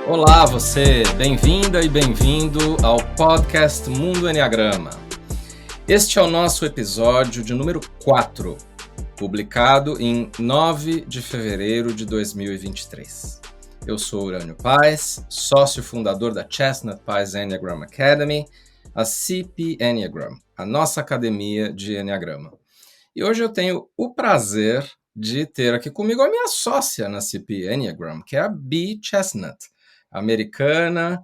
Olá, você! Bem-vinda e bem-vindo ao podcast Mundo Eneagrama. Este é o nosso episódio de número 4, publicado em 9 de fevereiro de 2023. Eu sou Urânio Paes, sócio fundador da Chestnut Paes Enneagram Academy, a CP Eneagram, a nossa academia de Eneagrama. E hoje eu tenho o prazer de ter aqui comigo a minha sócia na CP Eneagram, que é a Beatrice Chestnut, americana,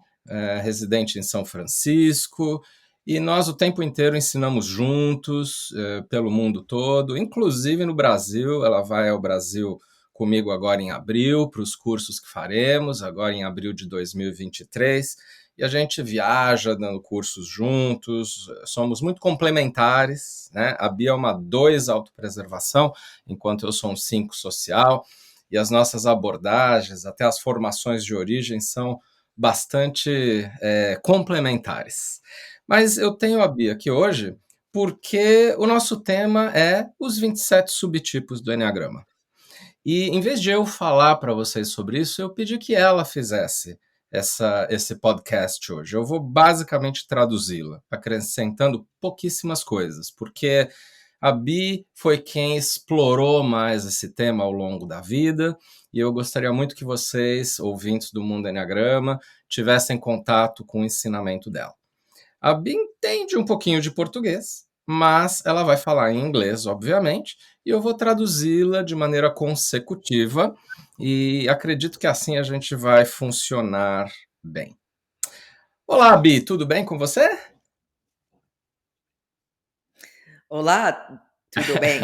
residente em São Francisco, e nós o tempo inteiro ensinamos juntos, pelo mundo todo, inclusive no Brasil. Ela vai ao Brasil comigo agora em abril, para os cursos que faremos, agora em abril de 2023, e a gente viaja dando cursos juntos, somos muito complementares, né? A Bia é uma 2 autopreservação, enquanto eu sou um 5 social, e as nossas abordagens, até as formações de origem, são bastante complementares. Mas eu tenho a Bia aqui hoje porque o nosso tema é os 27 subtipos do Eneagrama. E em vez de eu falar para vocês sobre isso, eu pedi que ela fizesse esse podcast hoje. Eu vou basicamente traduzi-la, acrescentando pouquíssimas coisas, porque a Bi foi quem explorou mais esse tema ao longo da vida, e eu gostaria muito que vocês, ouvintes do Mundo Eneagrama, tivessem contato com o ensinamento dela. A Bi entende um pouquinho de português, mas ela vai falar em inglês, obviamente, e eu vou traduzi-la de maneira consecutiva, e acredito que assim a gente vai funcionar bem. Olá, Bi, tudo bem com você? Olá, tudo bem?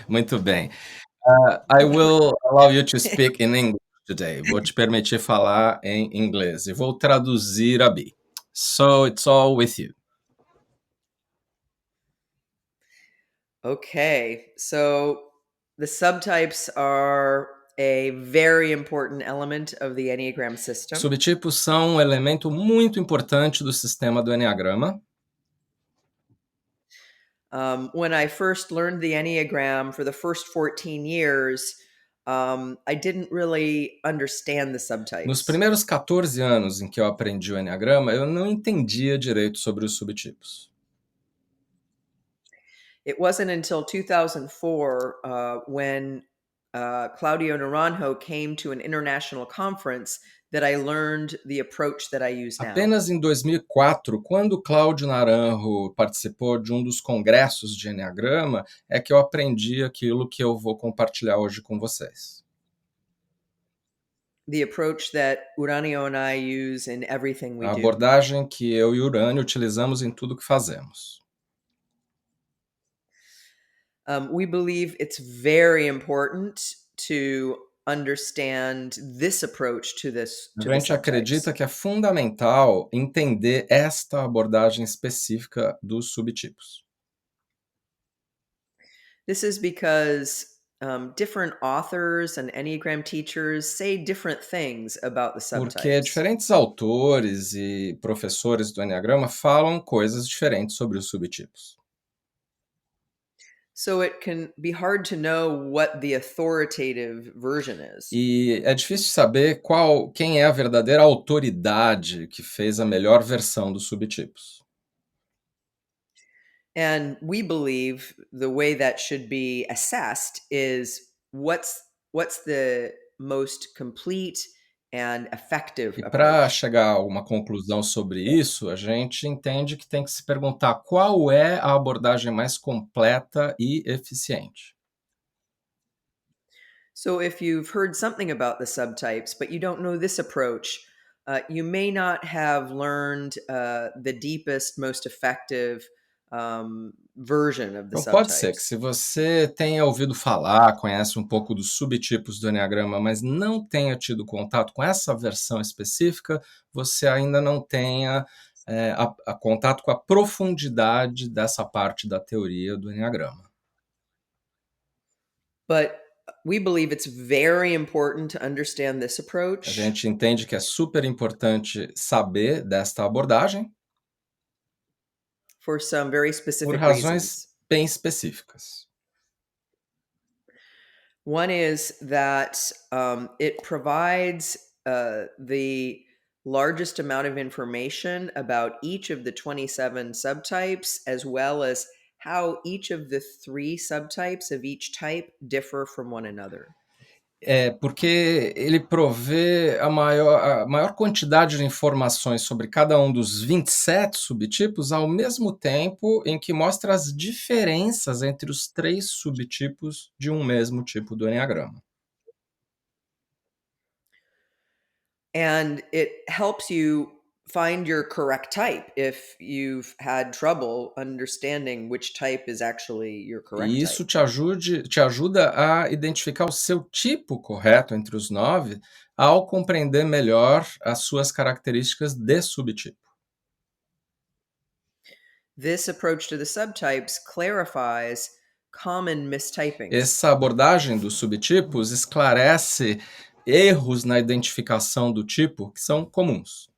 Muito bem. I will allow you to speak in English today. Vou te permitir falar em inglês e vou traduzir a Bi. So it's all with you. Okay, so the subtypes are a very important element of the Enneagram system. Subtipos são um elemento muito importante do sistema do Eneagrama. When I first learned the Enneagram for the first 14 years, I didn't really understand the Nos subtypes. primeiros 14 anos em que eu aprendi o Eneagrama, eu não entendia direito sobre os subtipos. It wasn't until 2004 when Claudio Naranjo came to an international conference that I learned the approach that I use now. Apenas em 2004, quando Cláudio Naranjo participou de um dos congressos de Eneagrama, é que eu aprendi aquilo que eu vou compartilhar hoje com vocês. The approach that Urânio and I use in everything we A do. abordagem que eu e Urânio utilizamos em tudo que fazemos. We believe it's very important to understand this approach to A the gente acredita subtypes. que é fundamental entender esta abordagem específica dos subtipos. This is because different authors and Enneagram teachers say different things about the Porque subtypes. diferentes autores e professores do Eneagrama falam coisas diferentes sobre os subtipos. So it can be hard to know what the authoritative version is. E é difícil saber quem é a verdadeira autoridade que fez a melhor versão dos subtipos. And we believe the way that should be assessed is what's the most complete and effective E para approach. chegar a uma conclusão sobre isso, a gente entende que tem que se perguntar qual é a abordagem mais completa e eficiente. So if you've heard something about the subtypes, but you don't know this approach, you may not have learned the deepest, most effective version of the Então pode ser que subtypes. se você tenha ouvido falar, conhece um pouco dos subtipos do Eneagrama, mas não tenha tido contato com essa versão específica, você ainda não tenha contato com a profundidade dessa parte da teoria do Eneagrama. But we believe it's very important to understand this A approach gente entende que é super importante saber desta abordagem for some very por specific razões reasons. bem específicas. One is that it provides the largest amount of information about each of the 27 subtypes, as well as how each of the 3 subtypes of each type differ from one another. É, porque ele provê a maior quantidade de informações sobre cada um dos 27 subtipos, ao mesmo tempo em que mostra as diferenças entre os 3 subtipos de um mesmo tipo do Eneagrama. And it helps you find your correct type if you've had trouble understanding which type is actually your correct E type. isso te ajuda a identificar o seu tipo correto entre os 9, ao compreender melhor as suas características de subtipo. This approach to the subtypes clarifies common mistypings. Essa abordagem dos subtipos esclarece erros na identificação do tipo que são comuns.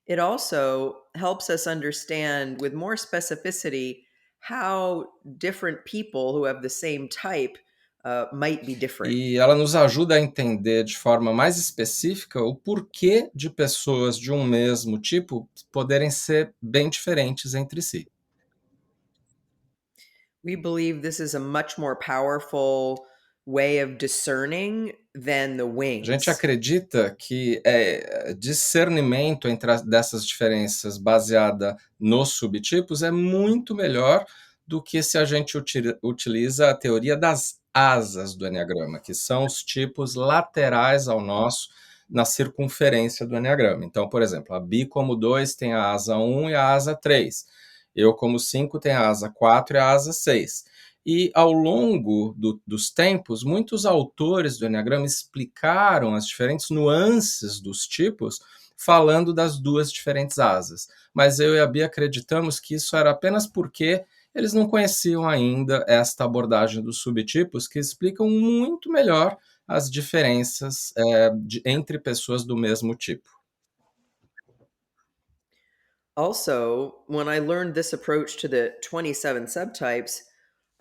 It also helps us understand with more specificity how different people who have the same type might be different. E ela nos ajuda a entender de forma mais específica o porquê de pessoas de um mesmo tipo poderem ser bem diferentes entre si. We believe this is a much more powerful way of discerning than the A gente wings. acredita que discernimento dessas diferenças baseada nos subtipos é muito melhor do que se a gente utiliza a teoria das asas do Eneagrama, que são os tipos laterais ao nosso na circunferência do Eneagrama. Então, por exemplo, a Bi como 2 tem a asa 1 e a asa 3. Eu como 5 tenho a asa 4 e a asa 6. E ao longo dos tempos, muitos autores do Eneagrama explicaram as diferentes nuances dos tipos, falando das duas diferentes asas. Mas eu e a Bia acreditamos que isso era apenas porque eles não conheciam ainda esta abordagem dos subtipos, que explicam muito melhor as diferenças entre pessoas do mesmo tipo. Also, when I learned this approach to the 27 subtypes,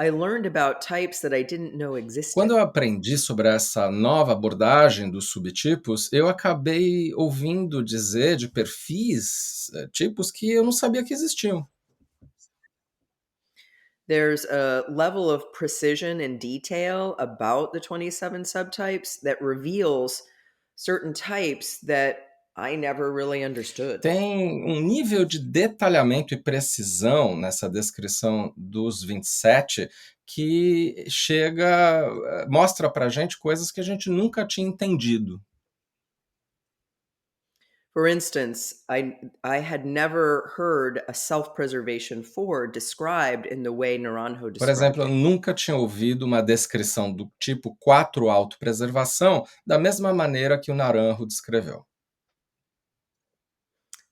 I learned about types that I didn't know Quando existed. eu aprendi sobre essa nova abordagem dos subtipos, eu acabei ouvindo dizer de perfis, tipos que eu não sabia que existiam. There's a level of precision and detail about the 27 subtypes that reveals certain types that I never really understood. Tem um nível de detalhamento e precisão nessa descrição dos 27 que mostra pra gente coisas que a gente nunca tinha entendido. For instance, I had never heard a self-preservation 4 described in the way Naranjo Por exemplo, described eu it. nunca tinha ouvido uma descrição do tipo 4 autopreservação da mesma maneira que o Naranjo descreveu.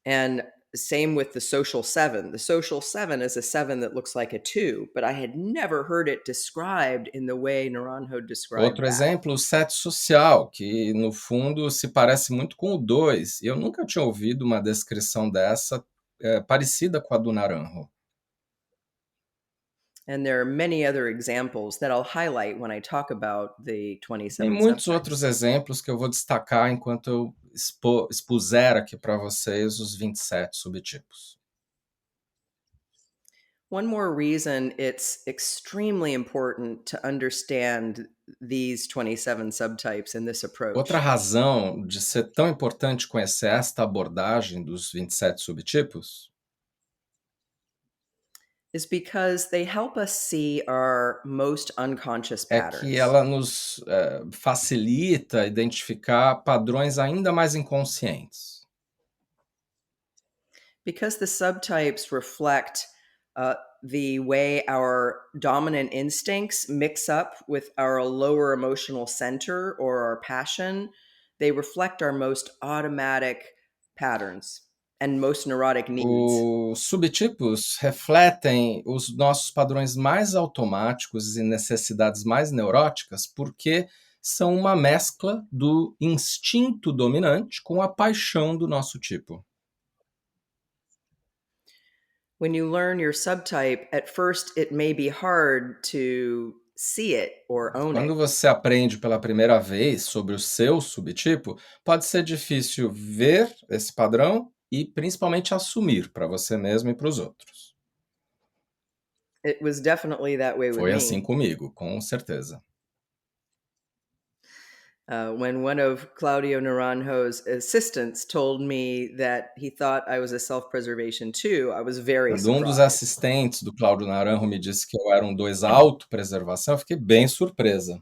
And same with the social 7. The social 7 is a 7 that looks like a 2, but I had never heard it described in the way Naranjo described Outro that. exemplo, o set social, que no fundo se parece muito com o 2. Eu nunca tinha ouvido uma descrição dessa parecida com a do Naranjo. And there are many other examples that I'll highlight when I talk about the Tem 27 muitos outros subtypes. exemplos que eu vou destacar enquanto eu expuser aqui para vocês os 27 subtipos. One more reason it's extremely important to understand these 27 subtypes in this Outra approach razão de ser tão importante conhecer esta abordagem dos 27 subtipos is because they help us see our most unconscious é que patterns. ela nos facilita identificar padrões ainda mais inconscientes. Because the subtypes reflect the way our dominant instincts mix up with our lower emotional center or our passion, they reflect our most automatic patterns and most neurotic needs. Os subtipos refletem os nossos padrões mais automáticos e necessidades mais neuróticas, porque são uma mescla do instinto dominante com a paixão do nosso tipo. When you learn your subtype, at first it may be hard to see it or own it. Quando você aprende pela primeira vez sobre o seu subtipo, pode ser difícil ver esse padrão e principalmente assumir para você mesmo e para os outros. It was definitely that way with Foi assim me. comigo, com certeza. When one of Claudio Naranjo's assistants told me that he thought I was a self-preservation too, I was very Quando um dos surprised assistentes do Cláudio Naranjo me disse que eu era um 2 autopreservação, eu fiquei bem surpresa.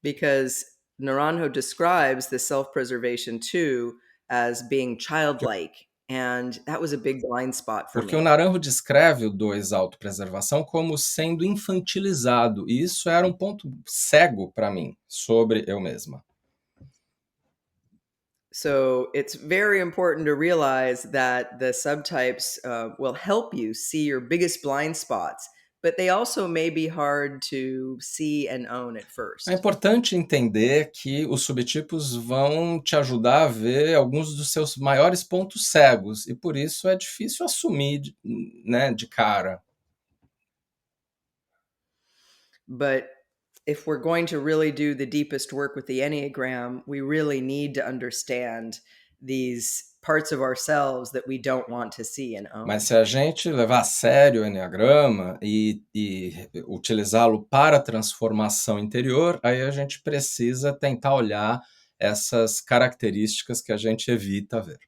because Naranjo describes the self-preservation too as being childlike, and that was a big blind spot for Porque o me. Naranjo descreve o 2 autopreservação como sendo infantilizado, e isso era um ponto cego para mim sobre eu mesma. So it's very important to realize that the subtypes will help you see your biggest blind spots, but they also may be hard to see and own at É first. importante entender que os subtipos vão te ajudar a ver alguns dos seus maiores pontos cegos, e por isso é difícil assumir, né, de cara. But if we're going to really do the deepest work with the Enneagram, we really need to understand these parts of ourselves that we don't want to see and own. Mas se a gente levar a sério o Eneagrama e utilizá-lo para a transformação interior, aí a gente precisa tentar olhar essas características que a gente evita ver.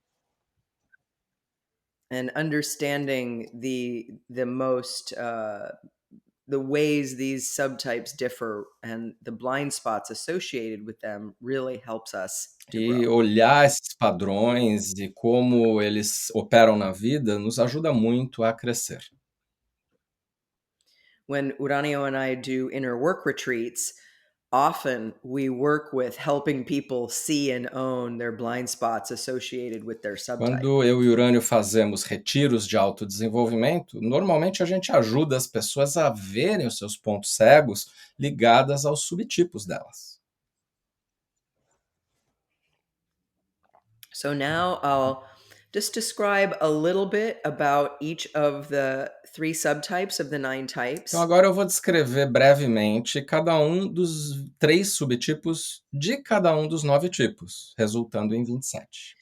And understanding the most the ways these subtypes differ and the blind spots associated with them really helps us to E grow. olhar esses padrões e como eles operam na vida nos ajuda muito a crescer. When Urânio and I do inner work retreats, often we work with helping people see and own their blind spots associated with their subtype. Quando eu e o Urânio fazemos retiros de autodesenvolvimento, normalmente a gente ajuda as pessoas a verem os seus pontos cegos ligados aos subtipos delas. So now I'll just describe a little bit about each of the 3 subtypes of the 9 types. Então agora eu vou descrever brevemente cada um dos 3 subtipos de cada um dos 9 tipos, resultando em 27.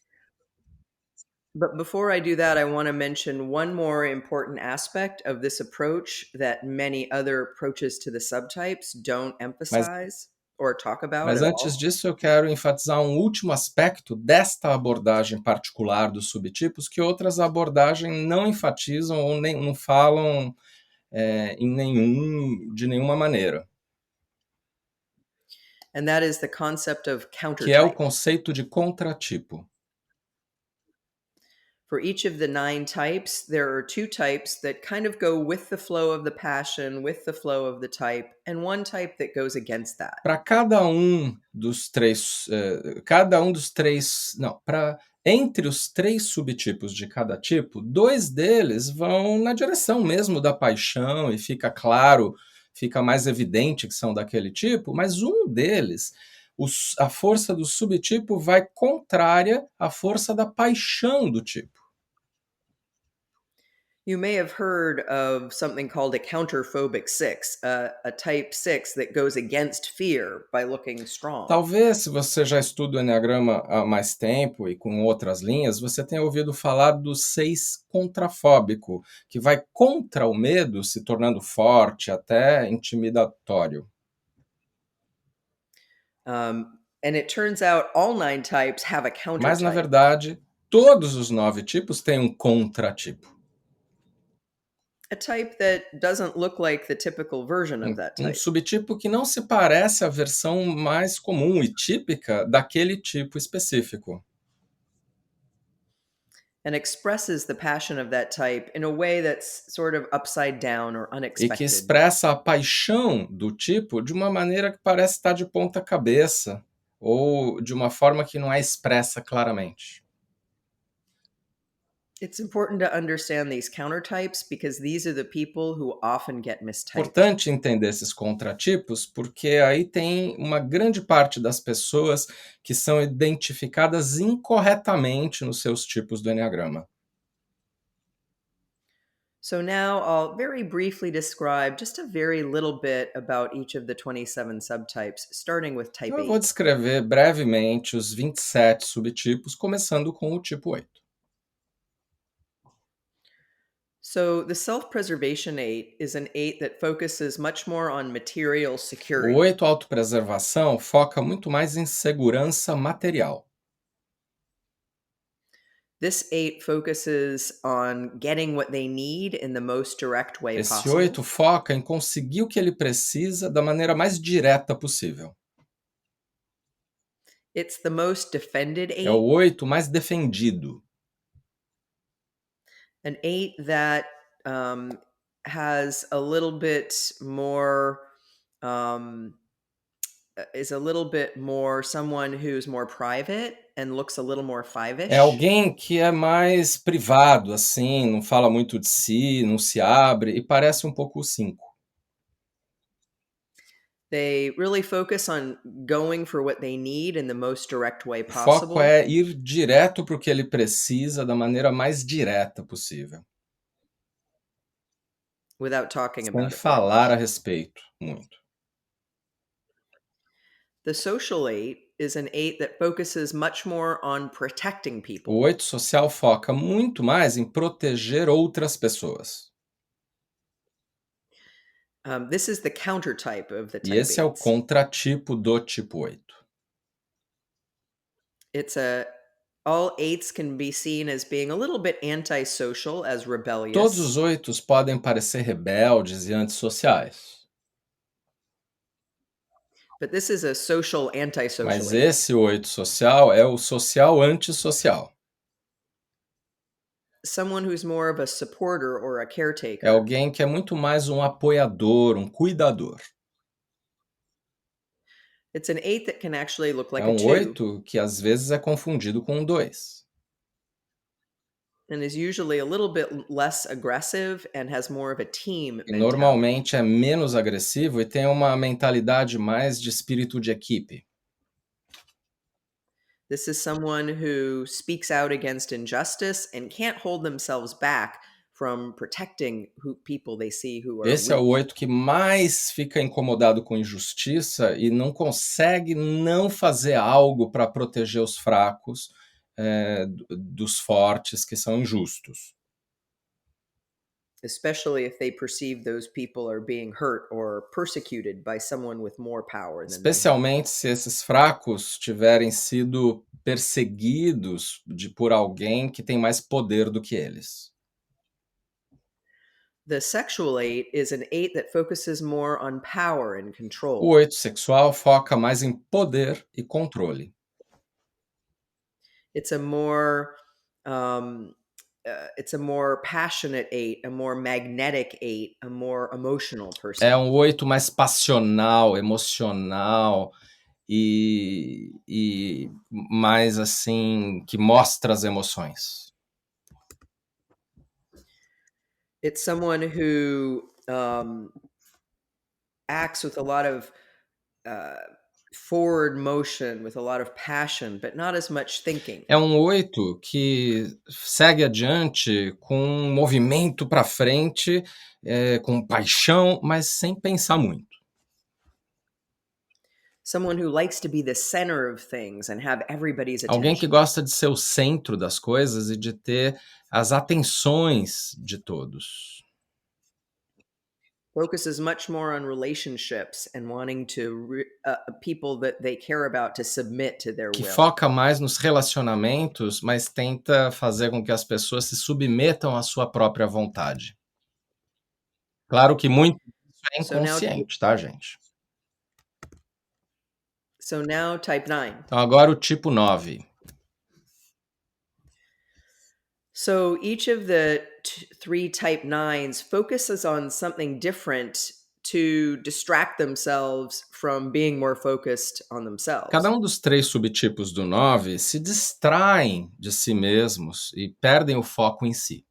But before I do that, I want to mention one more important aspect of this approach that many other approaches to the subtypes don't Mas, emphasize or talk about mas at antes all. disso eu quero enfatizar um último aspecto desta abordagem particular dos subtipos que outras abordagens não enfatizam ou nem, não falam de nenhuma maneira, And that is the concept of que é o countertype. conceito de contratipo. For each of the 9 types, there are 2 types that kind of go with the flow of the passion, with the flow of the type, and one type that goes against that. Para entre os 3 subtipos de cada tipo, 2 deles vão na direção mesmo da paixão e fica claro, fica mais evidente que são daquele tipo, mas um deles, a força do subtipo vai contrária à força da paixão do tipo. You may have heard of something called a counterphobic 6, a type 6 that goes against fear by looking strong. Talvez, se você já estuda o Eneagrama há mais tempo e com outras linhas, você tenha ouvido falar do 6 contrafóbico, que vai contra o medo, se tornando forte, até intimidatório. And it turns out all 9 types have a Mas, na countertype. verdade, todos os 9 tipos têm um contratipo. A type that doesn't look like the typical version of that type. Subtipo que não se parece à versão mais comum e típica daquele tipo específico. And expresses the passion of that type in a way that's sort of upside down or E que unexpected. expressa a paixão do tipo de uma maneira que parece estar de ponta cabeça ou de uma forma que não é expressa claramente. It's important to understand these countertypes because these are the people who often get É mistyped. importante entender esses contratipos porque aí tem uma grande parte das pessoas que são identificadas incorretamente nos seus tipos do Eneagrama. So now I'll very briefly describe just a very little bit about each of the 27 subtypes, starting with type Então eu vou 8. descrever brevemente os 27 subtipos, começando com o tipo 8. So the self-preservation 8 is an 8 that focuses much more on material O security. 8 autopreservação foca muito mais em segurança material. This 8 focuses on getting what they need in the most direct way Esse 8 possible. foca em conseguir o que ele precisa da maneira mais direta possível. It's the most defended É o 8, 8 mais defendido. an 8 that has a little bit more is a little bit more someone who's more private and looks a little more É five-ish. alguém que é mais privado, assim, não fala muito de si, não se abre e parece um pouco o 5. They really focus on going for what they need in the most direct way O foco possible é ir direto para o que ele precisa da maneira mais direta possível, without talking sem about it very falar a much. respeito muito. The social 8 is an 8 that focuses much more on protecting O people. 8 social foca muito mais em proteger outras pessoas. This is the counter type of the E type esse é o 8s. contratipo do tipo 8. It's a all 8s can be seen as being a little bit antisocial, as Todos os rebellious. 8 podem parecer rebeldes e antissociais, But this is a social antisocial mas 8. esse 8 social é o social antissocial. Someone who's more of a supporter or a É caretaker. alguém que é muito mais um apoiador, um cuidador. It's an 8 that can actually look É like a um 2 8 que às vezes é confundido com um 2. and is usually a little bit less aggressive and has more of a team E mentality. normalmente é menos agressivo e tem uma mentalidade mais de espírito de equipe. This is someone who speaks out against injustice and can't hold themselves back from protecting people they see who are Esse é o weak. 8 que mais fica incomodado com injustiça e não consegue não fazer algo para proteger os fracos dos fortes que são injustos. Especially if they perceive those people are being hurt or persecuted by someone with more power than they have. Especialmente se esses fracos tiverem sido perseguidos por alguém que tem mais poder do que eles. The sexual 8 is an 8 that focuses more on power and O control. 8 sexual foca mais em poder e controle. It's a more it's a more passionate 8, a more magnetic 8, a more emotional É person. um 8 mais passional, emocional e mais assim, que mostra as emoções. It's someone who acts with a lot of uh, forward motion, with a lot of passion, but not as much thinking. É um 8 que segue adiante com um movimento para frente, com paixão, mas sem pensar muito. Someone who likes to be the center of things and have everybody's Alguém que attention. gosta de ser o centro das coisas e de ter as atenções de todos. Focuses much more on relationships and wanting to people that they care about to submit to their Que will. foca mais nos relacionamentos, mas tenta fazer com que as pessoas se submetam à sua própria vontade. Claro que muito disso é So now, inconsciente, tá, gente? so now type 9. Então agora o tipo 9. So each of the three type 9s focuses on something different to distract themselves from being more focused on Cada themselves. um dos 3 subtipos do 9 se distraem de si mesmos e perdem o foco em si.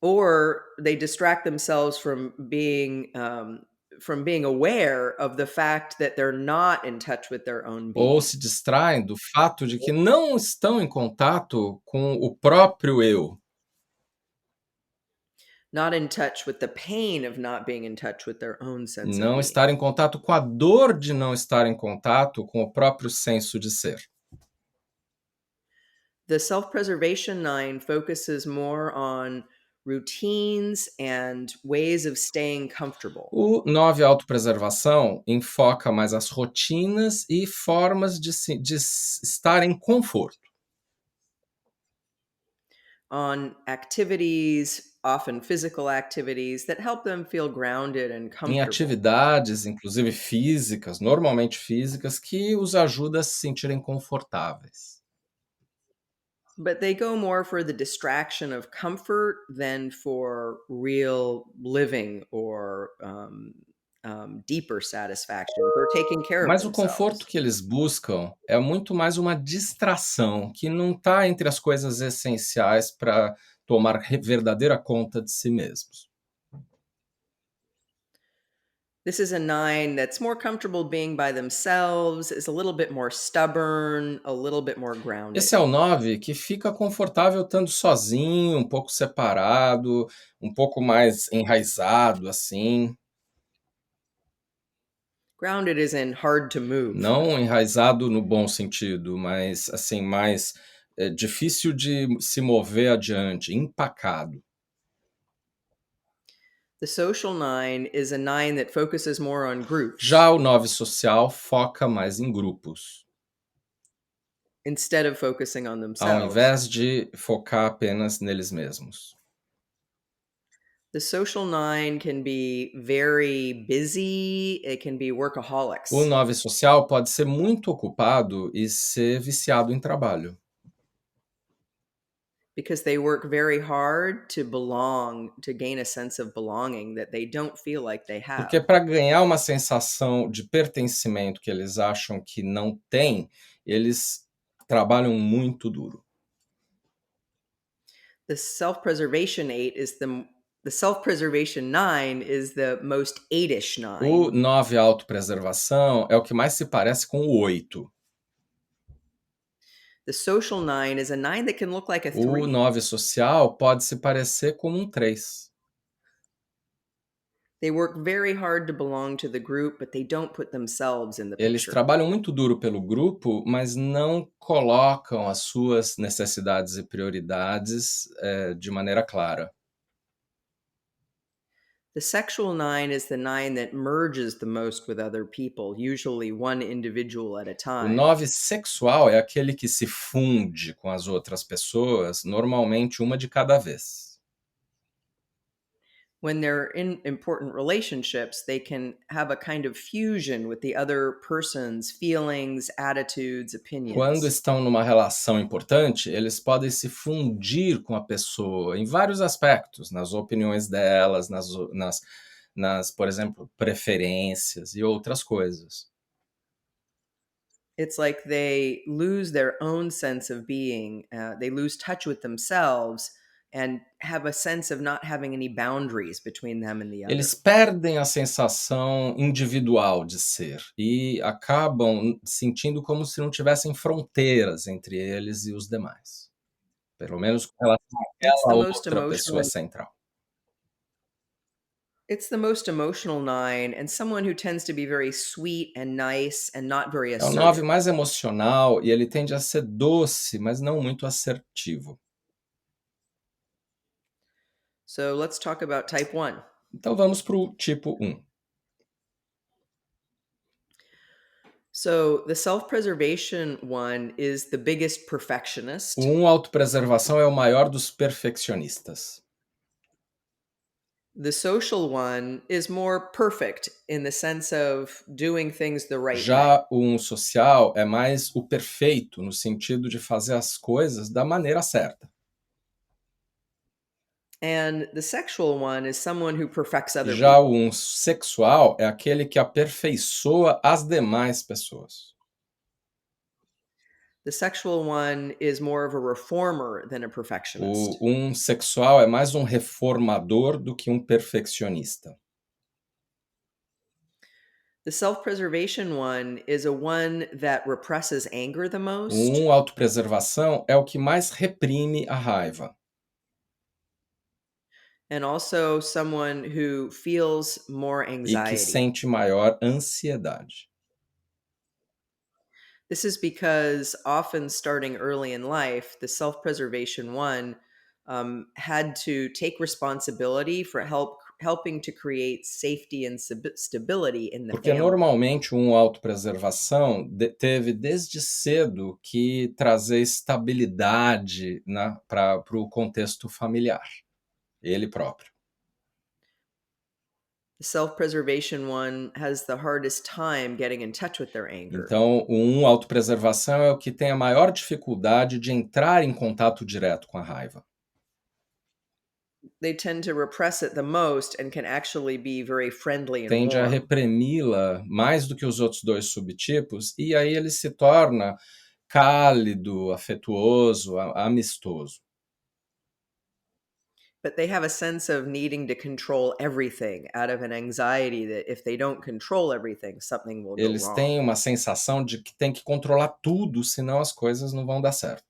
Or they distract themselves from being aware of the fact that they're not in touch with their own Ou being. se distraem do fato de que não estão em contato com o próprio eu. not in touch with the pain of not being in touch with their own sense of Não being. estar em contato com a dor de não estar em contato com o próprio senso de ser. The self-preservation nine focuses more on routines and ways of staying comfortable, O 9 autopreservação enfoca mais as rotinas e formas de estar em conforto. on activities, often physical activities, that help them feel grounded and Em comfortable. atividades, inclusive físicas, normalmente físicas, que os ajuda a se sentirem confortáveis. But they go more for the distraction of comfort than for real living or deeper satisfaction for taking care of Mas o conforto themselves. que eles buscam é muito mais uma distração, que não está entre as coisas essenciais para tomar verdadeira conta de si mesmos. This is a nine that's more comfortable being by themselves, is a little bit more stubborn, a little bit more Esse grounded. é o 9 que fica confortável estando sozinho, um pouco separado, um pouco mais enraizado, assim. Grounded is in hard to move. Não enraizado no bom sentido, mas assim, mais difícil de se mover adiante, empacado. The social nine is a nine that focuses more on Já groups o 9 social foca mais em grupos, instead of focusing on ao themselves. invés de focar apenas neles mesmos. The social nine can be very busy, it can be O workaholics 9 social pode ser muito ocupado e ser viciado em trabalho, because they work very hard to belong, to gain a sense of belonging that they don't feel like they porque have. para ganhar uma sensação de pertencimento que eles acham que não têm, eles trabalham muito duro. The self-preservation nine is the most eight-ish O nine. 9 autopreservação é o que mais se parece com o 8. The social nine is a nine that can look like a O 3. 9 social pode se parecer com um 3. They work very hard to belong to the group, but they don't put themselves in the Eles picture. trabalham muito duro pelo grupo, mas não colocam as suas necessidades e prioridades de maneira clara. The sexual nine is the nine that merges the most with other people, usually one individual at a O time. 9 sexual é aquele que se funde com as outras pessoas, normalmente uma de cada vez. When they're in important relationships, they can have a kind of fusion with the other person's feelings, attitudes, Quando opinions. estão numa relação importante, eles podem se fundir com a pessoa em vários aspectos, nas opiniões delas, por exemplo, preferências e outras coisas. It's like they lose their own sense of being, they lose touch with themselves and have a sense of not having any boundaries between them and the Eles other. perdem a sensação individual de ser e acabam sentindo como se não tivessem fronteiras entre eles e os demais. Pelo menos com relação It's àquela the most outra pessoa emotional central. It's the most emotional nine and someone who tends to be very sweet and nice and not very É o 9 assertive. mais emocional e ele tende a ser doce, mas não muito assertivo. So let's talk about type 1. Então vamos para o tipo 1. So the self-preservation one is the biggest perfectionist. O 1 autopreservação é o maior dos perfeccionistas. The social one is more perfect in the sense of doing things the right way. Já o 1 social é mais o perfeito, no sentido de fazer as coisas da maneira certa. And the sexual one is someone who perfects other Já o people. 1 sexual é aquele que aperfeiçoa as demais pessoas. The sexual one is more of a reformer than a perfectionist. O 1 sexual é mais um reformador do que um perfeccionista. The self-preservation one is a one that represses anger the O most. 1 autopreservação é o que mais reprime a raiva. and also someone who feels more e que anxiety. sente maior ansiedade. This is because often starting early in life, the self preservation one had to take responsibility for helping to create safety and stability in the Porque family. normalmente autopreservação teve desde cedo que trazer estabilidade para o contexto familiar, ele próprio. The self preservation one has the hardest time getting in touch with their anger. Então, o autopreservação é o que tem a maior dificuldade de entrar em contato direto com a raiva. They tend to repress it the most and can actually be very friendly and Tende a warm. reprimi-la mais do que os outros dois subtipos, e aí ele se torna cálido, afetuoso, amistoso. But they have a sense of needing to control everything out of an anxiety that if they don't control everything, something will go Eles têm wrong. uma sensação de que tem que controlar tudo, senão as coisas não vão dar certo.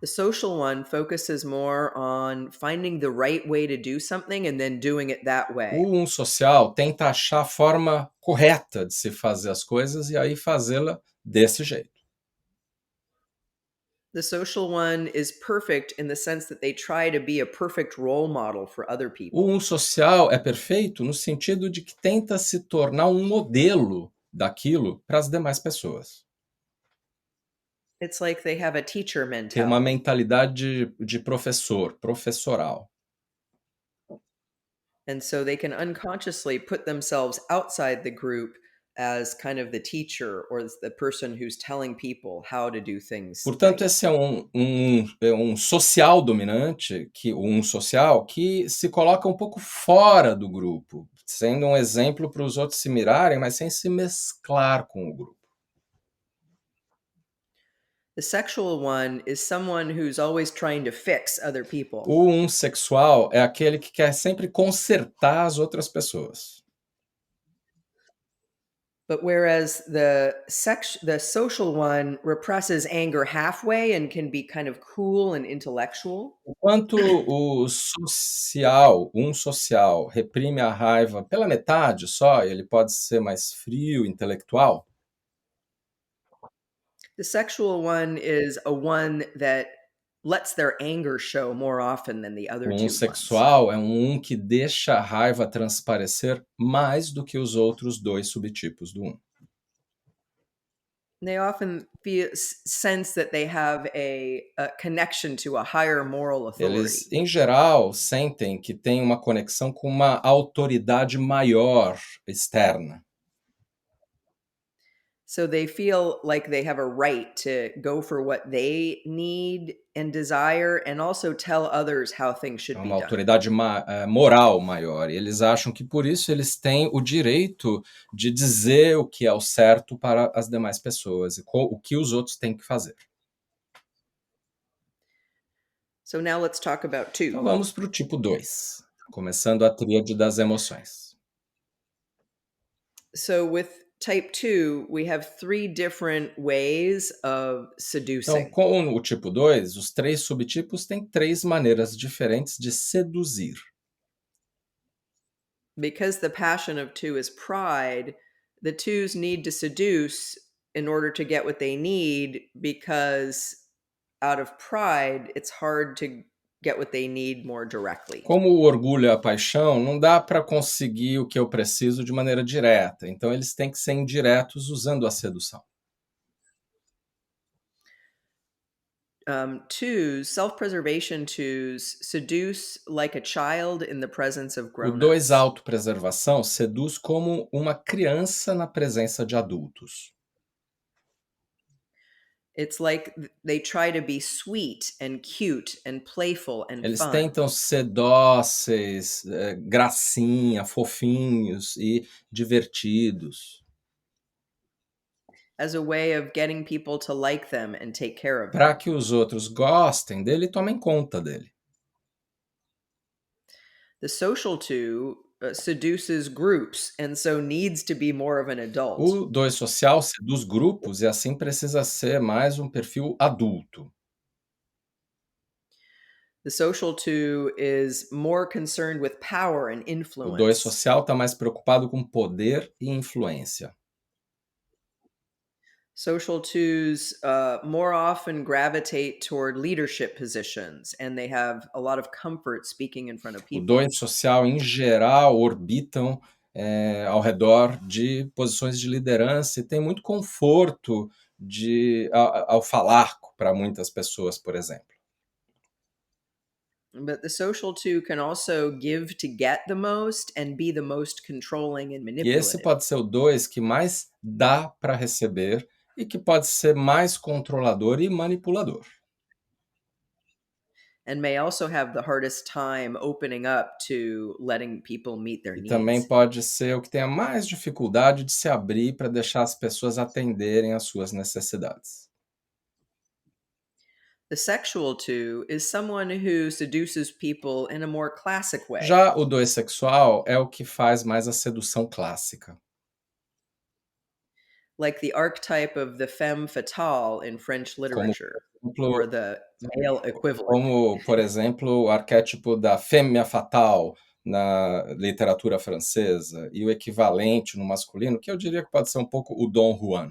The social one focuses more on finding the right way to do something and then doing it that way. O social tenta achar a forma correta de se fazer as coisas e aí fazê-la desse jeito. The social one is perfect in the sense that they try to be a perfect role model for other people. O social é perfeito no sentido de que tenta se tornar um modelo daquilo para as demais pessoas. It's like they have a teacher Tem uma mentality. mentalidade de professor, professoral. And so they can unconsciously put themselves outside the group as kind of the teacher or as the person who's telling people how to do things Portanto, right. esse é um social dominante, social que se coloca um pouco fora do grupo, sendo um exemplo para os outros se mirarem, mas sem se mesclar com o grupo. The sexual one is someone who's always trying to fix other people. O sexual é aquele que quer sempre consertar as outras pessoas. But whereas the social one represses anger halfway and can be kind of cool and intellectual, Enquanto social reprime a raiva pela metade só, ele pode ser mais frio, intelectual. the sexual one is a one that lets their anger show more often than the other two ones. Sexual é que deixa a raiva transparecer mais do que os outros dois subtipos do They often sense that they have a connection to a higher moral Eles, authority. em geral, sentem que têm uma conexão com uma autoridade maior externa. So they feel like they have a right to go for what they need and desire and also tell others how things É should be uma done. autoridade moral maior. E eles acham que por isso eles têm o direito de dizer o que é o certo para as demais pessoas e o que os outros têm que fazer. So now let's talk about Então 2. vamos para o tipo 2, começando a tríade das emoções. So with type 2, we have 3 different ways of Então, seducing. com o tipo 2, os 3 subtipos têm 3 maneiras diferentes de seduzir. Because the passion of 2 is pride, the 2s need to seduce in order to get what they need because out of pride, it's hard to get what they need more directly. Como o orgulho e a paixão, não dá para conseguir o que eu preciso de maneira direta. Então, eles têm que ser indiretos usando a sedução. Twos, self-preservation twos, seduce like a child in the presence of O 2, grown-ups. autopreservação, seduz como uma criança na presença de adultos. It's like they try to be sweet and cute and playful and Eles fun tentam ser dóceis, gracinha, fofinhos e divertidos, as a way of getting people to like them and take care of para them. que os outros gostem dele e tomem conta dele. The social two seduces groups and so needs to be more of an adult. O 2 social seduz grupos e assim precisa ser mais um perfil adulto. The social two is more concerned with power and O 2 influence. social está mais preocupado com poder e influência. Social twos more often gravitate toward leadership positions, and they have a lot of comfort speaking in front of O people. 2 social, em geral, orbitam ao redor de posições de liderança e tem muito conforto ao falar para muitas pessoas, por exemplo. But the social two can also give to get the most and be the most controlling and E esse manipulative, pode ser o 2 que mais dá para receber e que pode ser mais controlador e manipulador. and may also have the hardest time opening up to letting people meet their E também needs. pode ser o que tenha mais dificuldade de se abrir para deixar as pessoas atenderem às suas necessidades. The sexual two is someone who seduces people in a more classic way, Já o 2 sexual é o que faz mais a sedução clássica. like the archetype of the femme fatale in French Como, literature, por or exemplo, the male equivalent. o arquétipo da fêmea fatal na literatura francesa e o equivalente no masculino, que eu diria que pode ser um pouco o Dom Juan.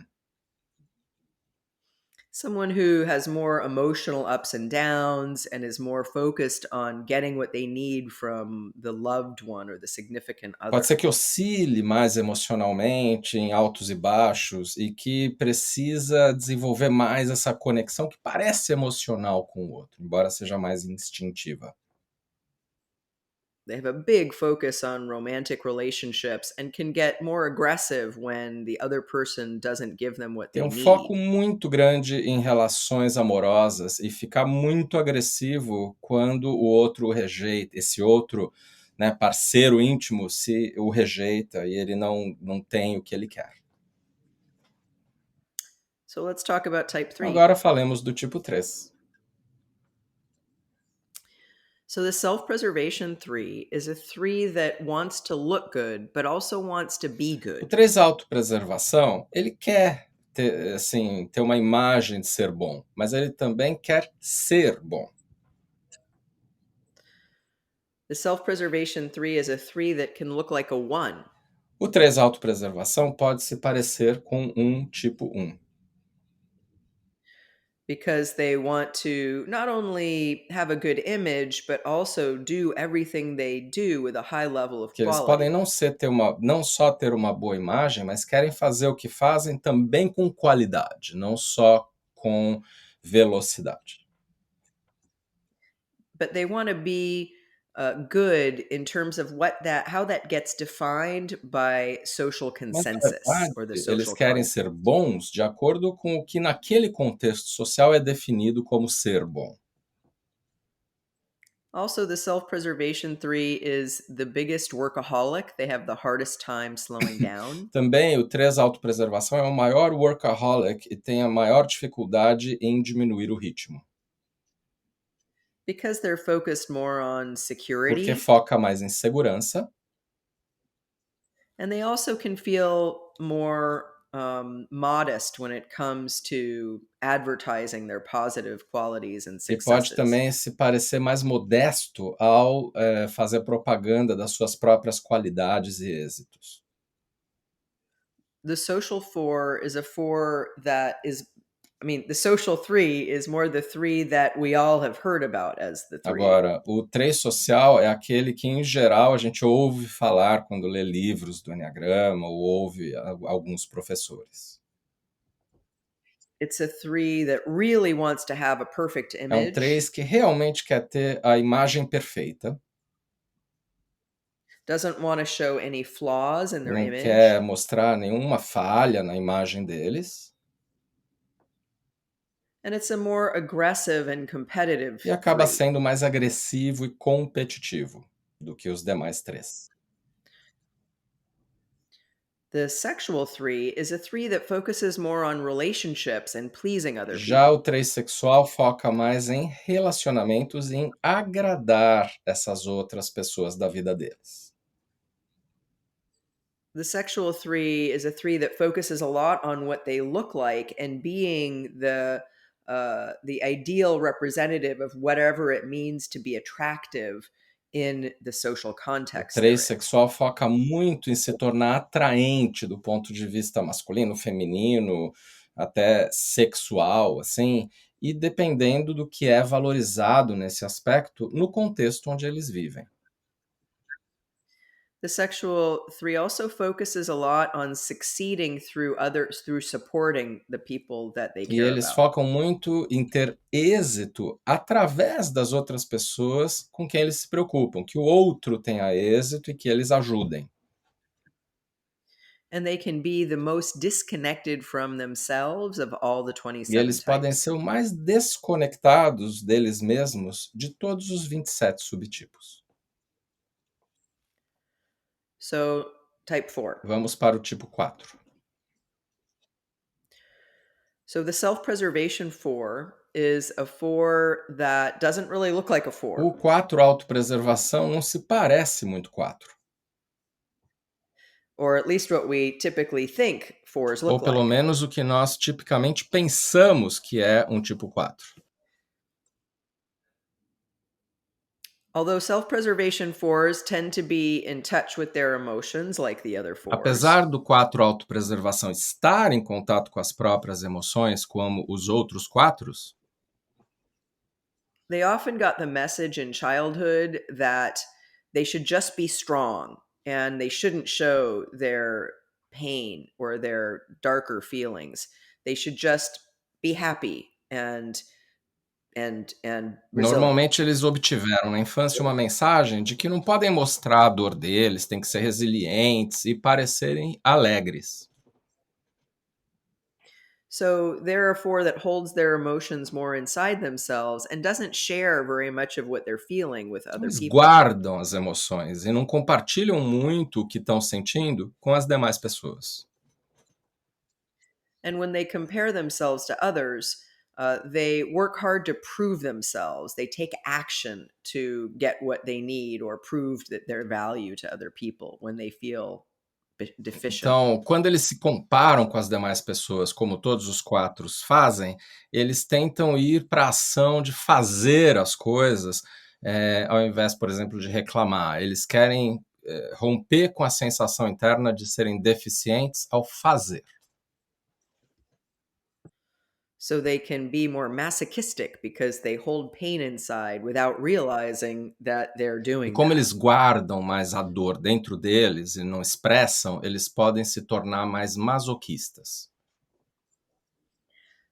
Someone who has more emotional ups and downs and is more focused on getting what they need from the loved one or the significant Pode other. ser que oscile mais emocionalmente, em altos e baixos, e que precisa desenvolver mais essa conexão que parece emocional com o outro, embora seja mais instintiva. They have a big focus on romantic relationships and can get more aggressive when the other person doesn't give them what Tem they um foco need. muito grande em relações amorosas e ficar muito agressivo quando o outro o rejeita, esse outro, né, parceiro íntimo se o rejeita e ele não tem o que ele quer. So let's talk about type 3. Agora falemos do tipo 3. So the self-preservation 3 is a 3 that wants to look good but also wants to be O good. 3 autopreservação, ele quer ter, assim, ter uma imagem de ser bom, mas ele também quer ser bom. The self-preservation 3 is a 3 that can look like a 1. O 3 autopreservação pode se parecer com um tipo 1. Because they want to not only have a good image, but also do everything they do with a high level of Que eles podem quality. não só ter uma boa imagem, mas querem fazer o que fazem também com qualidade, não só com velocidade. But they want to be good in terms of how that gets defined by social Mas, na consensus verdade, or the eles social querem code. ser bons de acordo com o que naquele contexto social é definido como ser bom. Also, the self preservation 3 is the biggest workaholic. They have the hardest time slowing down Também o 3 autopreservação é o maior workaholic e tem a maior dificuldade em diminuir o ritmo, because they're focused more on porque security. foca mais em segurança And they also can feel more modest when it comes to advertising their positive qualities and e pode successes. também se parecer mais modesto ao fazer propaganda das suas próprias qualidades e êxitos. The social 4 is a 4 that is, the social 3 is more the 3 that we all have heard about as the 3. Agora, o 3 social é aquele que, em geral, a gente ouve falar quando lê livros do Eneagrama ou ouve alguns professores. It's a 3 that really wants to have a perfect É um image, 3 que realmente quer ter a imagem perfeita, doesn't want to show any flaws in their não quer image, mostrar nenhuma falha na imagem deles and it's a more aggressive and competitive e acaba 3. sendo mais agressivo e competitivo do que os demais 3. The sexual 3 is a 3 that focuses more on relationships and pleasing other Já o people. 3 sexual foca mais em relacionamentos e em agradar essas outras pessoas da vida deles. The sexual 3 is a 3 that focuses a lot on what they look like and being the ideal representative of whatever it means to be attractive in the social O context 3 they're in. sexual foca muito em se tornar atraente do ponto de vista masculino, feminino, até sexual, assim, e dependendo do que é valorizado nesse aspecto no contexto onde eles vivem. The sexual 3 also focuses a lot on succeeding through others, through supporting the people that they E care eles about. focam muito em ter êxito através das outras pessoas com quem eles se preocupam, que o outro tenha êxito e que eles ajudem. And they can be the most disconnected from themselves of all the E 27 eles podem types. ser o mais desconectados deles mesmos de todos os 27 subtipos. So, type 4. Vamos para o tipo 4. So, the self preservation 4 is a 4 that doesn't really look like a 4, O 4 autopreservação não se parece muito 4, or at least what we typically think 4s ou look pelo like. menos o que nós tipicamente pensamos que é um tipo 4. Although self preservation 4s tend to be in touch with their emotions like the other 4s, Apesar do 4 autopreservação estar em contato com as próprias emoções como os outros 4, they often got the message in childhood that they should just be strong and they shouldn't show their pain or their darker feelings. They should just be happy and resilient. normalmente eles obtiveram na infância uma mensagem de que não podem mostrar a dor deles, têm que ser resilientes e parecerem alegres. So they're a 4 that holds their emotions more inside themselves and doesn't share very much of what they're feeling with Então, other eles people. guardam as emoções e não compartilham muito o que estão sentindo com as demais pessoas. And when they compare themselves to others, they work hard to prove themselves. They take action to get what they need or prove that their value to other people when they feel deficient. Então, quando eles se comparam com as demais pessoas, como todos os 4 fazem, eles tentam ir para a ação de fazer as coisas, ao invés, por exemplo, de reclamar. Eles querem romper com a sensação interna de serem deficientes ao fazer. So they can be more masochistic because they hold pain inside without realizing that they're E doing como that. eles guardam mais a dor dentro deles e não expressam, eles podem se tornar mais masoquistas.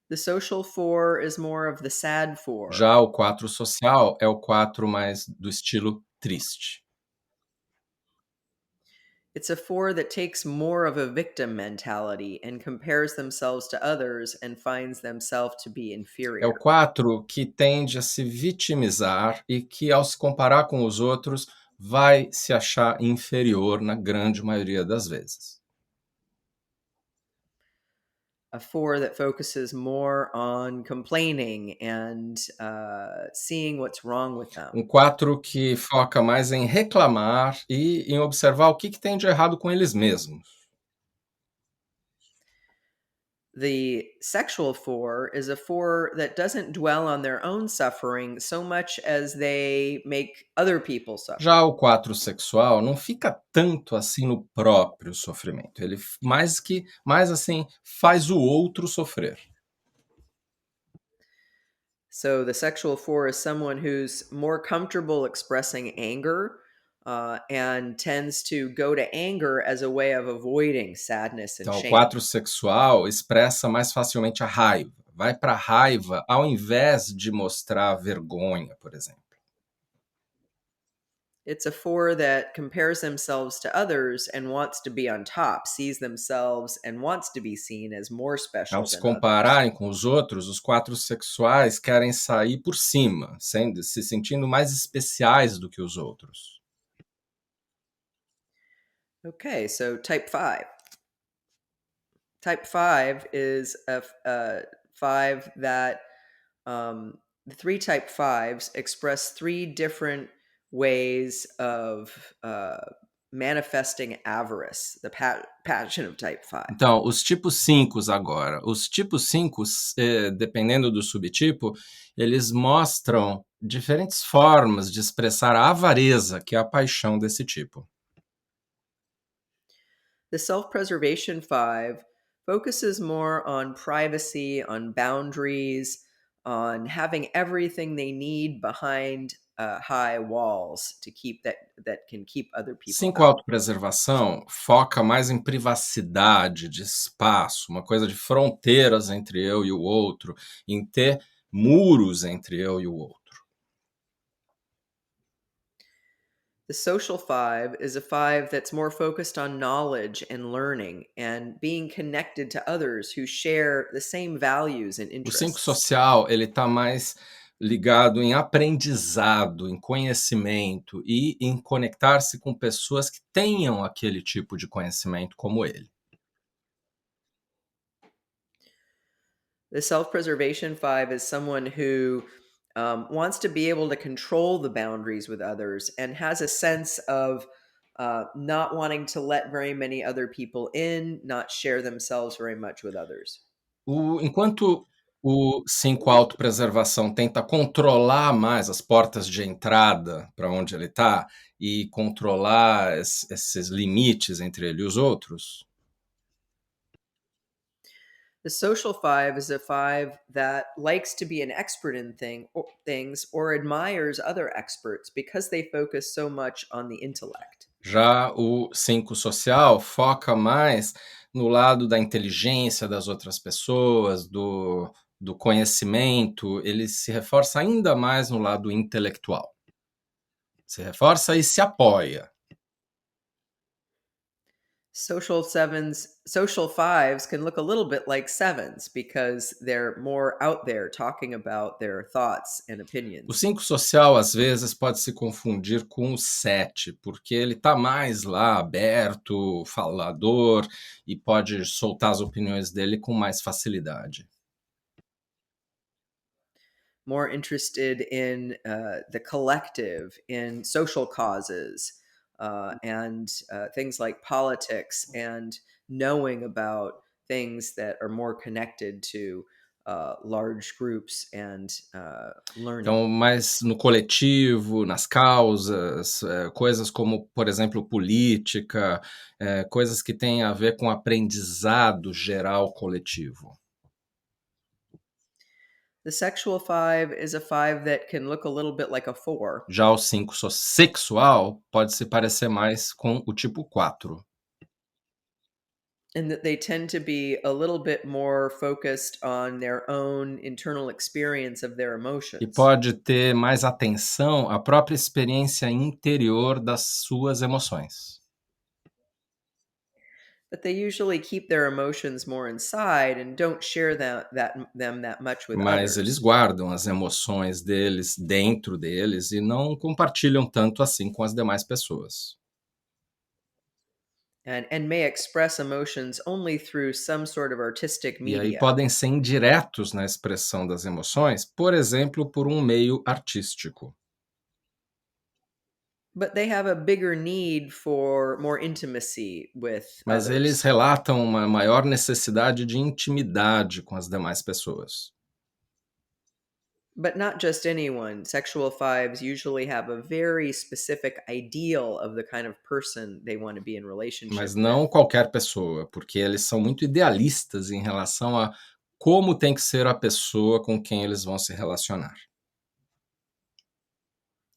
The social 4 is more of the sad 4. Já o 4 social é o 4 mais do estilo triste. It's a 4 that takes more of a victim mentality and compares themselves to others and finds themselves to be É o inferior. 4 que tende a se vitimizar e que, ao se comparar com os outros, vai se achar inferior na grande maioria das vezes. A 4 that focuses more on complaining and seeing what's wrong with them. Um 4 que foca mais em reclamar e em observar o que tem de errado com eles mesmos. The sexual 4 is a 4 that doesn't dwell on their own suffering so much as they make other people Já suffer. o 4 sexual não fica tanto assim no próprio sofrimento, ele mais assim, faz o outro sofrer. So the sexual 4 is someone who's more comfortable expressing anger and tends to go to anger as a way of avoiding sadness and Então, o shame. 4 sexual expressa mais facilmente a raiva, vai para a raiva ao invés de mostrar vergonha, por exemplo. It's a 4 that compares themselves to others and wants to be on top, sees themselves and wants to be seen as more Ao special se than others. compararem com os outros, os 4 sexuais querem sair por cima, se sentindo mais especiais do que os outros. Okay, so type 5. Type 5 is a 5 that the 3 type 5s express 3 different ways of manifesting avarice, the passion of type 5. Então, os tipos 5 agora. Os tipos 5, dependendo do subtipo, eles mostram diferentes formas de expressar a avareza, que é a paixão desse tipo. The self-preservation 5 focuses more on privacy, on boundaries, on having everything they need behind high walls to keep that can keep other people 5 out. autopreservação foca mais em privacidade, de espaço, uma coisa de fronteiras entre eu e o outro, em ter muros entre eu e o outro. The social 5 is a 5 that's more focused on knowledge and learning and being connected to others who share the same values and O 5 interests. social, ele está mais ligado em aprendizado, em conhecimento e em conectar-se com pessoas que tenham aquele tipo de conhecimento como ele. The self-preservation 5 is someone who wants to be able to control the boundaries with others and has a sense of not wanting to let very many other people in, not share themselves very much with others. Enquanto o 5 autopreservação tenta controlar mais as portas de entrada para onde ele está e controlar esses limites entre ele e os outros, The social 5 is a 5 that likes to be an expert in things or admires other experts because they focus so much on the intellect. já o 5 social foca mais no lado da inteligência das outras pessoas, do conhecimento, ele se reforça ainda mais no lado intelectual. Se reforça e se apoia. Social 5s can look a little bit like 7s because they're more out there talking about their thoughts and O opinions. 5 social, às vezes, pode se confundir com o 7, porque ele está mais lá, aberto, falador, e pode soltar as opiniões dele com mais facilidade. More interested in the collective, in social causes, and things like politics, and knowing about things that are more connected to large groups and learning. Então, mais no coletivo, nas causas, coisas como, por exemplo, política, coisas que têm a ver com aprendizado geral coletivo. The sexual 5 is a 5 that can look a little bit like a 4. Já o 5 sexual pode se parecer mais com o tipo 4. And that they tend to be a little bit more focused on their own internal experience of their E emotions. pode ter mais atenção à própria experiência interior das suas emoções. But they usually keep their emotions more inside and don't share them that much with Mas eles others. guardam as emoções deles dentro deles e não compartilham tanto assim com as demais pessoas. And may express emotions only through some sort of artistic E aí media. podem ser indiretos na expressão das emoções, por exemplo, por um meio artístico. But they have a bigger need for more intimacy with Mas eles others. relatam uma maior necessidade de intimidade com as demais pessoas. But not just anyone. Sexual 5s usually have a very specific ideal of the kind of person they want to be in relationship Mas with. não qualquer pessoa, porque eles são muito idealistas em relação a como tem que ser a pessoa com quem eles vão se relacionar.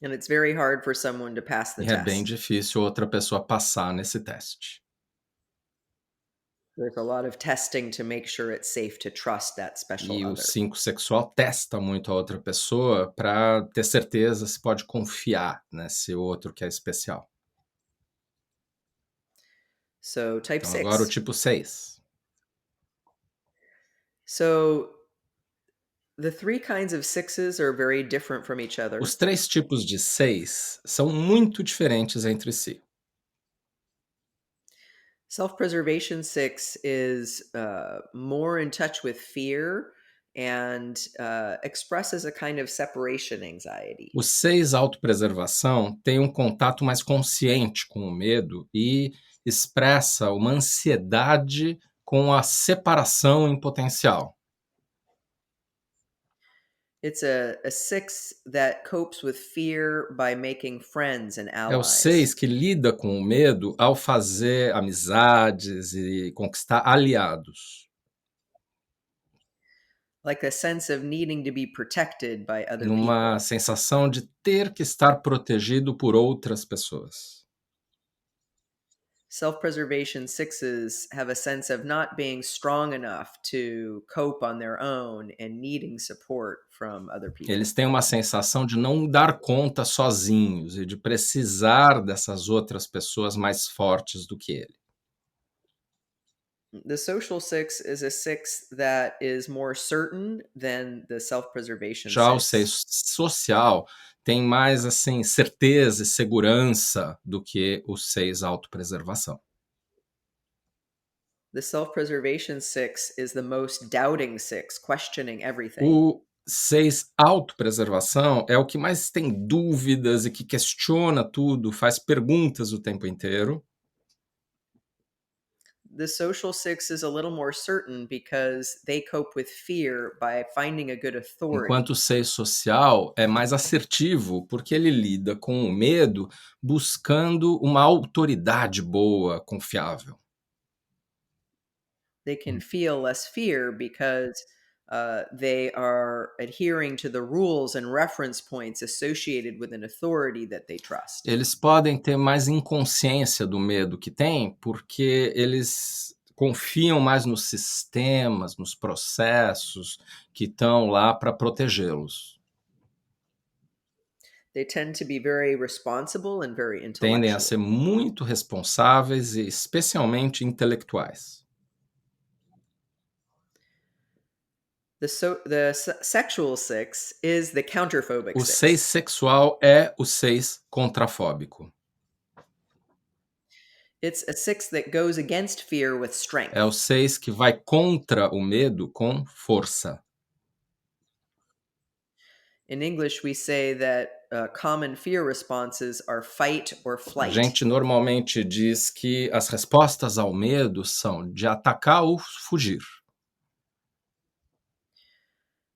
And it's very hard for someone to pass the E é bem test. difícil outra pessoa passar nesse teste. There's a lot of testing to make sure it's safe to trust that special E o other. 5 sexual testa muito a outra pessoa para ter certeza se pode confiar nesse outro que é especial. So, type Então agora o 6. tipo 6. So, the three kinds of 6s are very different from each other. Os 3 tipos de 6 são muito diferentes entre si. Self preservation 6 is more in touch with fear and expresses a kind of separation anxiety. O 6, autopreservação, tem um contato mais consciente com o medo e expressa uma ansiedade com a separação em potencial. It's a six that copes with fear by making friends and É o 6 allies. que lida com o medo ao fazer amizades e conquistar aliados, Like a sense of needing to be protected by other numa people. sensação de ter que estar protegido por outras pessoas. Self-preservation sixes have a sense of not being strong enough to cope on their own and needing support from other people. Eles têm uma sensação de não dar conta sozinhos e de precisar dessas outras pessoas mais fortes do que ele. The social six is a six that is more certain than the self-preservation Já o six. 6 social tem mais assim certeza e segurança do que o 6 autopreservação. The self-preservation six is the most doubting six, questioning everything. O 6 autopreservação é o que mais tem dúvidas e que questiona tudo, faz perguntas o tempo inteiro. The social six is a little more certain because they cope with fear by finding a good Enquanto authority. o 6 social é mais assertivo, porque ele lida com o medo buscando uma autoridade boa, confiável. They can feel less fear because they are adhering to the rules and reference points associated with an authority that they trust. Eles podem ter mais inconsciência do medo que têm, porque eles confiam mais nos sistemas, nos processos que estão lá para protegê-los. They tend to be very responsible and very Tendem a ser intellectual. muito responsáveis e especialmente intelectuais. The sexual six is the counterphobic O 6 six. sexual é o 6 contrafóbico. It's a six that goes against fear with strength. É o 6 que vai contra o medo com força. In English, we say that common fear responses are fight or A flight. gente normalmente diz que as respostas ao medo são de atacar ou fugir.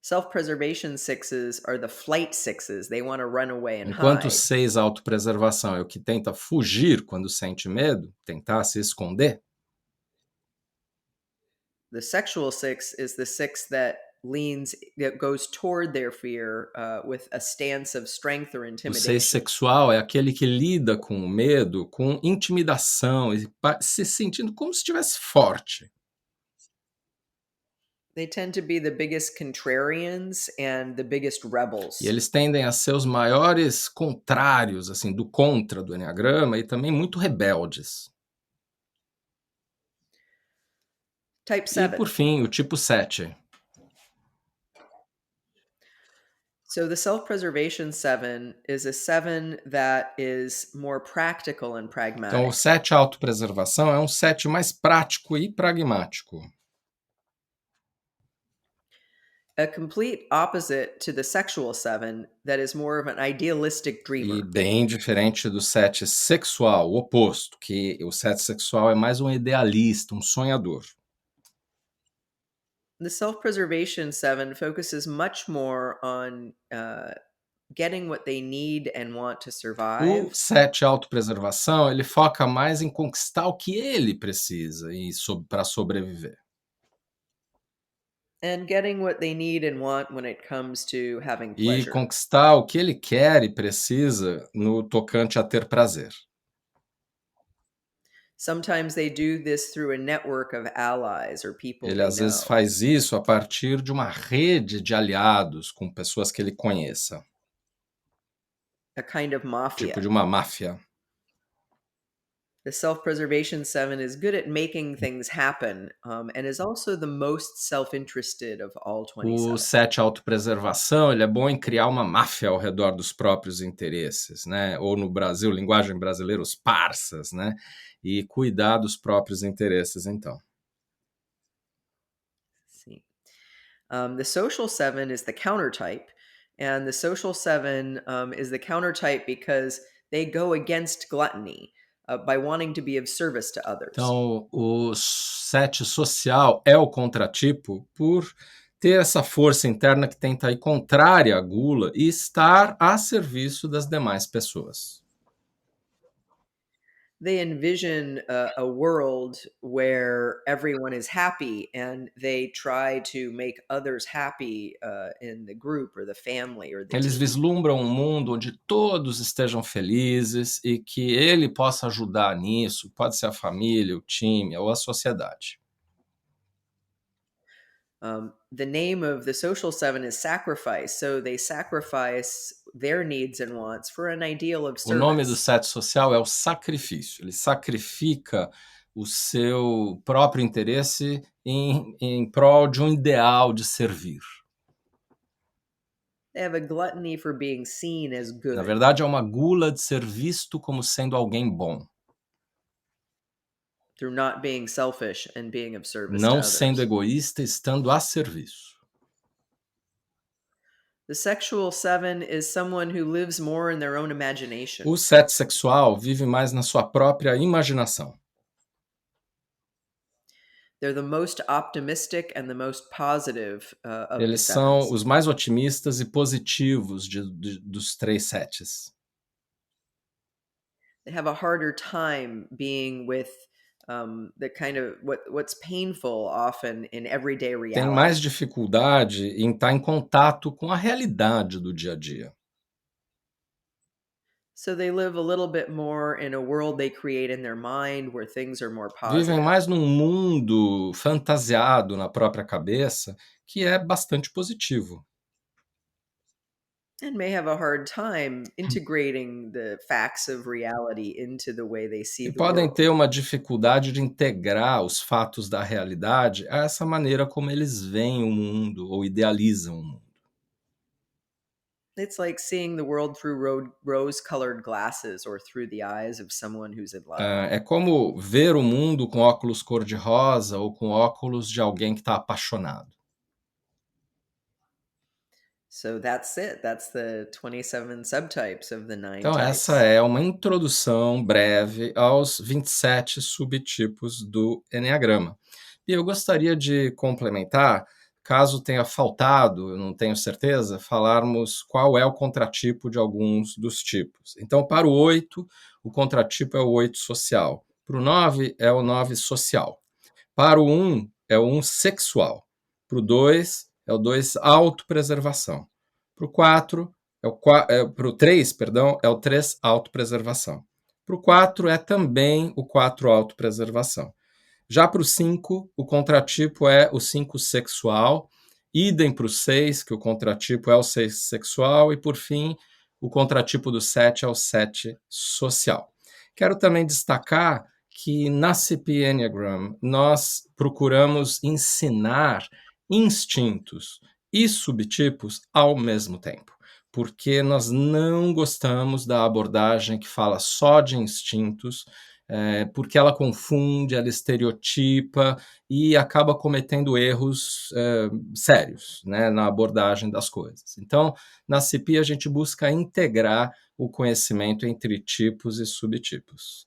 Self-preservation sixes are the flight sixes. They want to run away and Enquanto o hide. 6 autopreservação é o que tenta fugir quando sente medo, tentar se esconder, The sexual six is the six that goes toward their fear with a stance of strength or o 6 intimidation. sexual é aquele que lida com o medo com intimidação e se sentindo como se estivesse forte. They tend to be the biggest contrarians and the biggest rebels. E eles tendem a ser os maiores contrários, assim, do contra do Eneagrama e também muito rebeldes. Type E, por 7. fim, o tipo 7. So the self-preservation 7 is a 7 that is more practical and Então, o pragmatic. 7 autopreservação é um 7 mais prático e pragmático. A complete opposite to the sexual 7 that is more of an idealistic E dreamer. bem diferente do 7 sexual, o oposto, que o 7 sexual é mais um idealista, um sonhador. The self-preservation 7 focuses much more on getting what they need and want to O survive 7 autopreservação, ele foca mais em conquistar o que ele precisa para sobreviver. and getting what they need and want when it comes to having E pleasure. conquistar o que ele quer e precisa no tocante a ter prazer. Sometimes they do this through a network of allies or people Ele they às vezes know. faz isso a partir de uma rede de aliados com pessoas que ele conheça, A kind of tipo de mafia. uma máfia. The self-preservation 7 is good at making things happen and is also the most self-interested of all O 27. 7 autopreservação, ele é bom em criar uma máfia ao redor dos próprios interesses, né? Ou no Brasil, linguagem brasileira, os parças, né? E cuidar dos próprios interesses, então. Sim. The social seven is the counter type. And the social seven is the counter type because they go against gluttony by wanting to be of service to others. Então, o 7 social é o contratipo por ter essa força interna que tenta ir contrária à gula e estar a serviço das demais pessoas. They envision a world where everyone is happy and they try to make others happy in the group or the family or the Eles team. vislumbram um mundo onde todos estejam felizes e que ele possa ajudar nisso, pode ser a família, o time ou a sociedade. The name of the social seven is sacrifice, so they sacrifice their needs and wants for an ideal of O nome do service. 7 social é o sacrifício. Ele sacrifica o seu próprio interesse em prol de um ideal de servir. They have a gluttony for being seen as Na good. verdade, é uma gula de ser visto como sendo alguém bom, Through not being selfish and being of service to não others. sendo egoísta, estando a serviço. The sexual seven is someone who lives more in their own imagination. O 7 sexual vive mais na sua própria imaginação. They're the most optimistic and the most positive of the Eles são sevens. os mais otimistas e positivos dos 3 setes. They have a harder time being with the kind of what's painful often in everyday Tem mais reality. dificuldade em estar em contato com a realidade do dia a dia. So they live a little bit more in a world they create in their mind where things are more Vivem positive. mais num mundo fantasiado na própria cabeça, que é bastante positivo. And may have a hard time integrating the facts of reality into the way they see E the podem world. ter uma dificuldade de integrar os fatos da realidade a essa maneira como eles veem o mundo ou idealizam o mundo. It's like seeing the world through rose-colored glasses or through the eyes of someone who's in love. É como ver o mundo com óculos cor-de-rosa ou com óculos de alguém que está apaixonado. So that's it. That's the 27 subtypes of the 9 Então, types. essa é uma introdução breve aos 27 subtipos do Eneagrama. E eu gostaria de complementar, caso tenha faltado, eu não tenho certeza, falarmos qual é o contratipo de alguns dos tipos. Então, para o 8, o contratipo é o 8 social. Para o 9, é o 9 social. Para o 1, é o 1 sexual. Para o 2, é o 2 autopreservação. Para o 4, para o 3, perdão, é o 3 autopreservação. Para o 4 é também o 4 autopreservação. Já para o 5, o contratipo é o 5 sexual, idem para o 6, que o contratipo é o 6 sexual, e por fim, o contratipo do 7 é o 7 social. Quero também destacar que na CP Enneagram nós procuramos ensinar instintos e subtipos ao mesmo tempo, porque nós não gostamos da abordagem que fala só de instintos, porque ela confunde, ela estereotipa e acaba cometendo erros sérios, né, na abordagem das coisas. Então, na CP a gente busca integrar o conhecimento entre tipos e subtipos.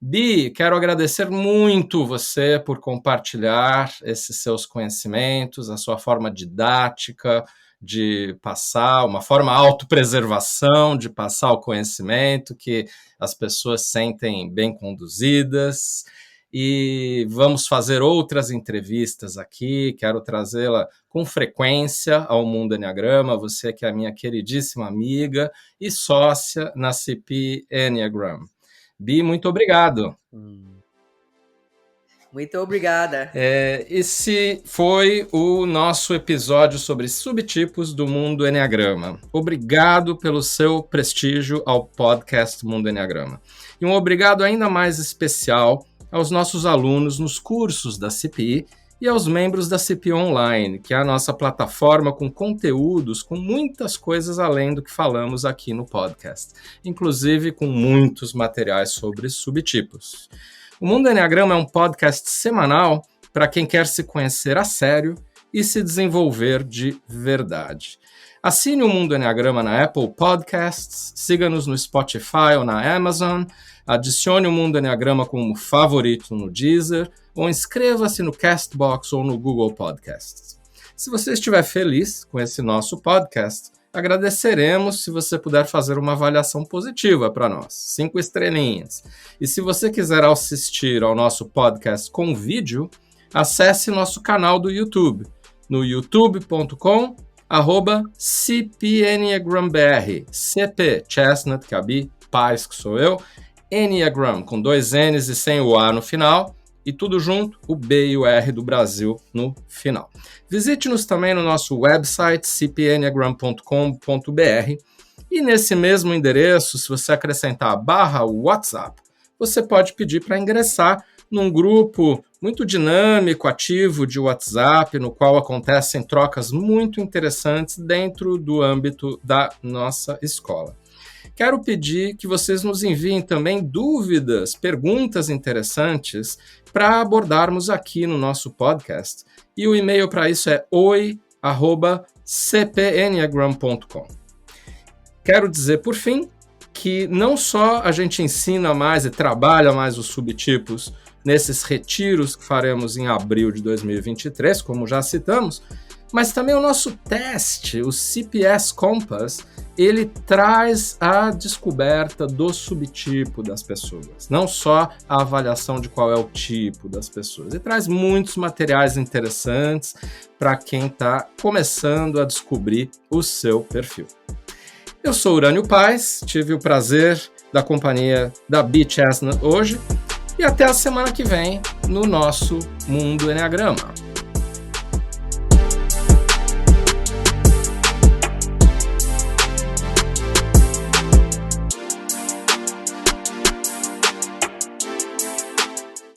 Bi, quero agradecer muito você por compartilhar esses seus conhecimentos, a sua forma didática de passar, uma forma autopreservação de passar o conhecimento, que as pessoas sentem bem conduzidas. E vamos fazer outras entrevistas aqui, quero trazê-la com frequência ao Mundo Eneagrama, você que é a minha queridíssima amiga e sócia na CP Enneagram. Bi, muito obrigado. Muito obrigada. Esse foi o nosso episódio sobre subtipos do Mundo Eneagrama. Obrigado pelo seu prestígio ao podcast Mundo Eneagrama. E um obrigado ainda mais especial aos nossos alunos nos cursos da CPI e aos membros da CPI Online, que é a nossa plataforma com conteúdos, com muitas coisas além do que falamos aqui no podcast, inclusive com muitos materiais sobre subtipos. O Mundo Eneagrama é um podcast semanal para quem quer se conhecer a sério e se desenvolver de verdade. Assine o Mundo Eneagrama na Apple Podcasts, siga-nos no Spotify ou na Amazon, adicione o Mundo Eneagrama como favorito no Deezer ou inscreva-se no Castbox ou no Google Podcasts. Se você estiver feliz com esse nosso podcast, agradeceremos se você puder fazer uma avaliação positiva para nós, 5 estrelinhas. E se você quiser assistir ao nosso podcast com vídeo, acesse nosso canal do YouTube, no youtube.com/cpeneagrambr, CP, Chestnut, Cabi, Paes, que sou eu, Eneagram, com 2 N's e sem o A no final, e tudo junto, o B e o R do Brasil no final. Visite-nos também no nosso website, cpeneagram.com.br, e nesse mesmo endereço, se você acrescentar /WhatsApp, você pode pedir para ingressar num grupo muito dinâmico, ativo de WhatsApp, no qual acontecem trocas muito interessantes dentro do âmbito da nossa escola. Quero pedir que vocês nos enviem também dúvidas, perguntas interessantes para abordarmos aqui no nosso podcast. E o e-mail para isso é oi@cpeneagram.com. Quero dizer, por fim, que não só a gente ensina mais e trabalha mais os subtipos nesses retiros que faremos em abril de 2023, como já citamos, mas também o nosso teste, o CPS Compass, ele traz a descoberta do subtipo das pessoas, não só a avaliação de qual é o tipo das pessoas. Ele traz muitos materiais interessantes para quem está começando a descobrir o seu perfil. Eu sou Urânio Paes, tive o prazer da companhia da Beatrice Chestnut hoje, e até a semana que vem no nosso Mundo Eneagrama.